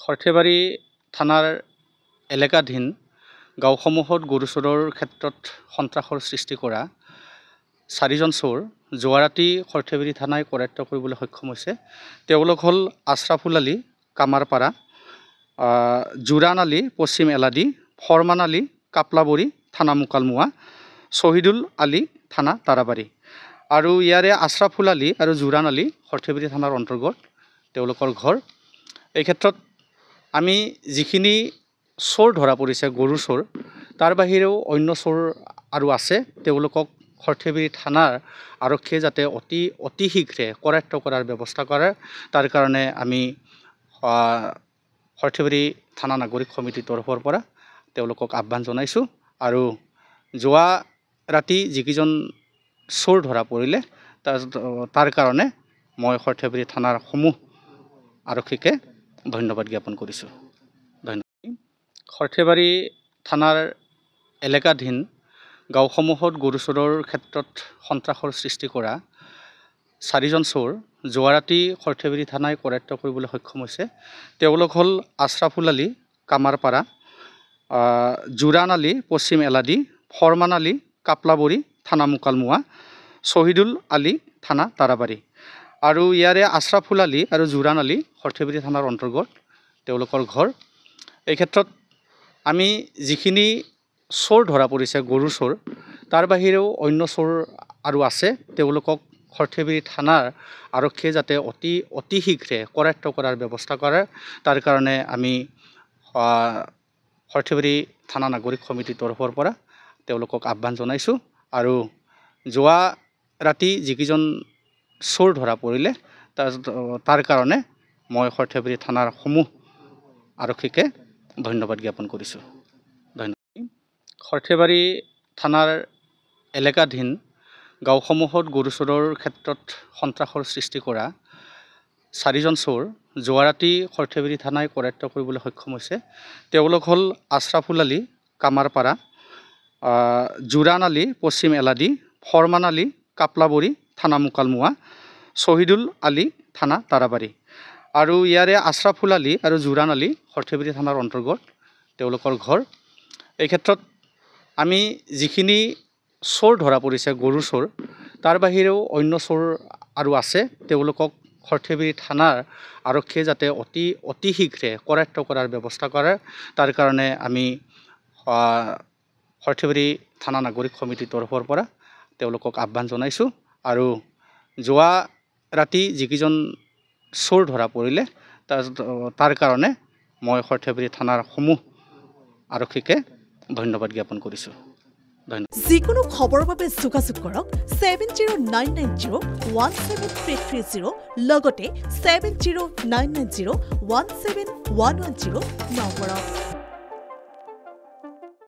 সৰ্থেবাৰী থানাৰ এলেকাধীন গাঁওসমূহত গৰু চোৰৰ ক্ষেত্ৰত সন্ত্ৰাসৰ সৃষ্টি কৰা 4জন চোৰ যোৱা ৰাতি সৰ্থেবাৰী থানাই কৰায়ত্ব কৰিবলৈ সক্ষম হৈছে। তেওঁলোক হ'ল আছৰাফুল আলী কামাৰপাৰা, জোৰাণ আলী পশ্চিম এলাদি, ফৰমান আলী কাপলাবৰী থানা মুকালমুৱা, শ্বহিদুল আলী থানা তাৰাবাৰী। আৰু ইয়াৰে আছৰাফুল আলী আৰু জোৰাণ আলী সৰ্থেবাৰী থানাৰ অন্তৰ্গত তেওঁলোকৰ ঘৰ। এই ক্ষেত্ৰত আমি যিখিনি চোৰ ধৰা পৰিছে গৰুৰ চোৰ, তাৰ বাহিৰেও অন্য চোৰ আৰু আছে। তেওঁলোকক সৰ্থেবাৰী থানাৰ আৰক্ষীয়ে যাতে অতি শীঘ্ৰে কৰায়ত্ব কৰাৰ ব্যৱস্থা কৰে, তাৰ কাৰণে আমি সৰ্থেবাৰী থানা নাগৰিক সমিতিৰ তৰফৰ পৰা তেওঁলোকক আহ্বান জনাইছোঁ। আৰু যোৱা ৰাতি যিকেইজন চোৰ ধৰা পৰিলে তাৰ কাৰণে মই সৰ্থেবাৰী থানাৰ সমূহ আৰক্ষীকে ধন্যবাদ জ্ঞাপন কৰিছোঁ। ধন্যবাদ। সৰ্থেবাৰী থানাৰ এলেকাধীন গাঁওসমূহত গৰু চোৰৰ ক্ষেত্ৰত সন্ত্ৰাসৰ সৃষ্টি কৰা 4জন চোৰ যোৱা ৰাতি সৰ্থেবাৰী থানাই কৰায়ত্ব কৰিবলৈ সক্ষম হৈছে। তেওঁলোক হ'ল আছৰাফুল আলী কামাৰপাৰা, জোৰাণ আলী পশ্চিম এলাদি, ফৰমান আলী কাপলাবৰী থানা মুকালমুৱা, শ্বহিদুল আলী থানা তাৰাবাৰী। আৰু ইয়াৰে আছৰাফুল আলী আৰু জোৰাণ আলী সৰ্থেবাৰী থানাৰ অন্তৰ্গত তেওঁলোকৰ ঘৰ। এই ক্ষেত্ৰত আমি যিখিনি চোৰ ধৰা পৰিছে গৰুৰ চোৰ, তাৰ বাহিৰেও অন্য চোৰ আৰু আছে। তেওঁলোকক সৰ্থেবাৰী থানাৰ আৰক্ষীয়ে যাতে অতি শীঘ্ৰে কৰায়ত্ব কৰাৰ ব্যৱস্থা কৰে, তাৰ কাৰণে আমি সৰ্থেবাৰী থানা নাগৰিক সমিতিৰ তৰফৰ পৰা তেওঁলোকক আহ্বান জনাইছোঁ। আৰু যোৱা ৰাতি যিকেইজন চোৰ ধৰা পৰিলে তাৰ কাৰণে মই সৰ্থেবাৰী থানাৰ সমূহ আৰক্ষীকে ধন্যবাদ জ্ঞাপন কৰিছোঁ। ধন্যবাদ। সৰ্থেবাৰী থানাৰ এলেকাধীন গাঁওসমূহত গৰু চোৰৰ ক্ষেত্ৰত সন্ত্ৰাসৰ সৃষ্টি কৰা 4জন চোৰ যোৱা ৰাতি সৰ্থেবাৰী থানাই কৰায়ত্ব কৰিবলৈ সক্ষম হৈছে। তেওঁলোক হ'ল আছৰাফুল আলী কামাৰপাৰা, জোৰাণ আলী পশ্চিম এলাদি, ফৰমান আলী কাপলাবৰী থানা মুকালমুৱা, শ্বহিদুল আলী থানা তাৰাবাৰী। আৰু ইয়াৰে আছৰাফুল আলী আৰু জোৰাণ আলী সৰ্থেবাৰী থানাৰ অন্তৰ্গত তেওঁলোকৰ ঘৰ। এই ক্ষেত্ৰত আমি যিখিনি চোৰ ধৰা পৰিছে গৰুৰ চোৰ, তাৰ বাহিৰেও অন্য চোৰ আৰু আছে। তেওঁলোকক সৰ্থেবাৰী থানাৰ আৰক্ষীয়ে যাতে অতি শীঘ্ৰে কৰায়ত্ব কৰাৰ ব্যৱস্থা কৰে, তাৰ কাৰণে আমি সৰ্থেবাৰী থানা নাগৰিক সমিতিৰ তৰফৰ পৰা তেওঁলোকক আহ্বান জনাইছোঁ। আৰু যোৱা ৰাতি যিকেইজন চোৰ ধৰা পৰিলে তাৰ কাৰণে মই সৰ্থেবাৰী থানাৰ সমূহ আৰক্ষীকে ধন্যবাদ জ্ঞাপন কৰিছোঁ। যিকোনো খবৰৰ বাবে যোগাযোগ কৰক 7099017330 লগতে 7099017110 নম্বৰত।